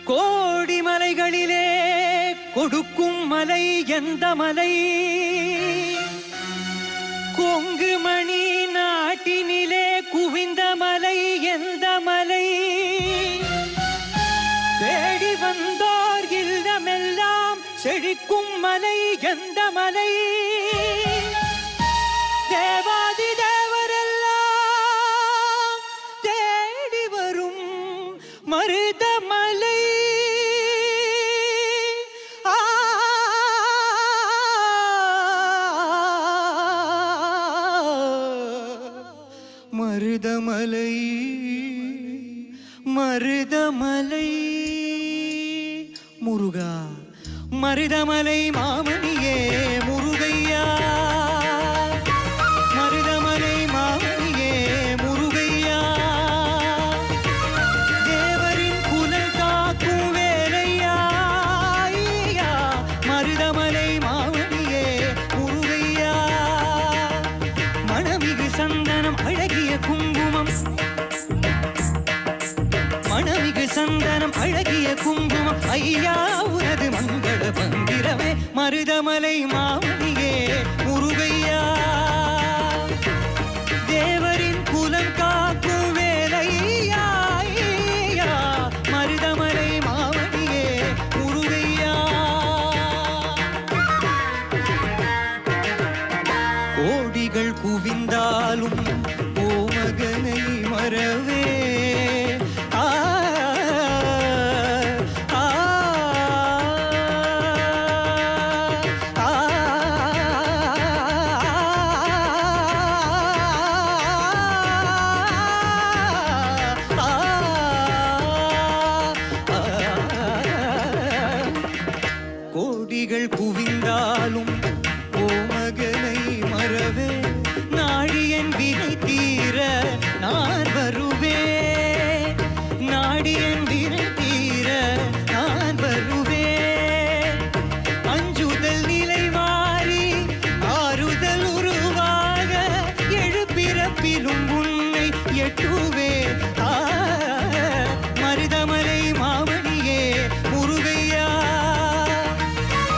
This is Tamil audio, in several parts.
கோடி மலைகளிலே கொடுக்கும் மலை எந்த மலை? கொங்கு மணி நாட்டினிலே குவிந்த மலை எந்த மலை? தேடி வந்தோர் இல்லமெல்லாம் செழிக்கும் மலை எந்த மலை? தேவாதி தேவரெல்லாம் தேடி வரும் மருதமலை. மருதமலை மருதமலை முருகா, மருதமலை மாமணியே முருகையா, மருதமலை மாமணியே முருகையா, தேவரின் குலம் காக்கும் வேலையா, மருதமலை மாமணியே முருகையா. மணமிகு சந்தனம் அழகிய குங்குமம், மணமிகு சந்தனம் அழகிய குங்குமம், ஐயா உனது மங்கள மந்திரமே மருதமலை மாமணியே முருகையா. தேவரின் குலம் காக்கும் வேலையா, மருதமலை மாமணியே முருகையா. கோடிகள் குவிந்தாலும் ஓமகனை மறவே கோடிகள் குவிந்தாலும் ஓமகனை மறவே நாடியன் வினை தீர நான் வருவே, நாடியன் வினை தீர நான் வருவே. அஞ்சுதல் நிலை மாறி ஆறுதல் உருவாக எழுப்பிறப்பிலும் உன்னை எட்டுவே. மருதமலை மாமணியே முருகையா,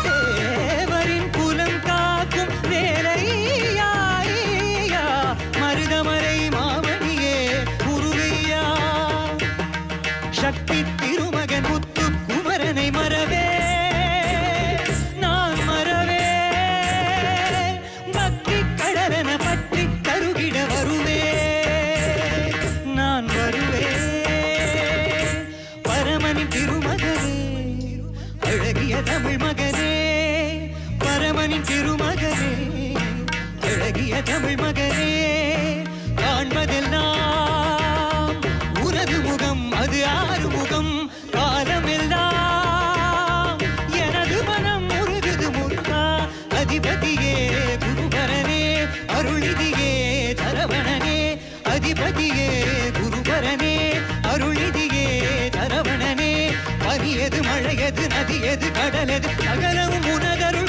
தேவரின் குலம் காக்கும் வேலையா, மருதமலை மாமணியே முருகையா. சக்தி திருமகன் முத்து குமரனை மறவே நான் மறவே, பக்தி கடலென பற்றி கருகிட வருவே நான் வருவே. பரமனின் திருமகனே அழகிய தமிழ் மகனே, பரமனின் திருமகனே அழகிய தமிழ் மகனே. காண்பதெல்லாம் உனது முகம், அது ஆறு முகம் காலமெல்லாம் எனது மனம் முருகுது முருகா. அதிபதியே குருபரனே அருளிதியே சரவணனே, அதிபதியே குருபரனே அருளிதியே சரவணனே. பனியது மழையது நதியது கடலது சகலமும் உனதருள்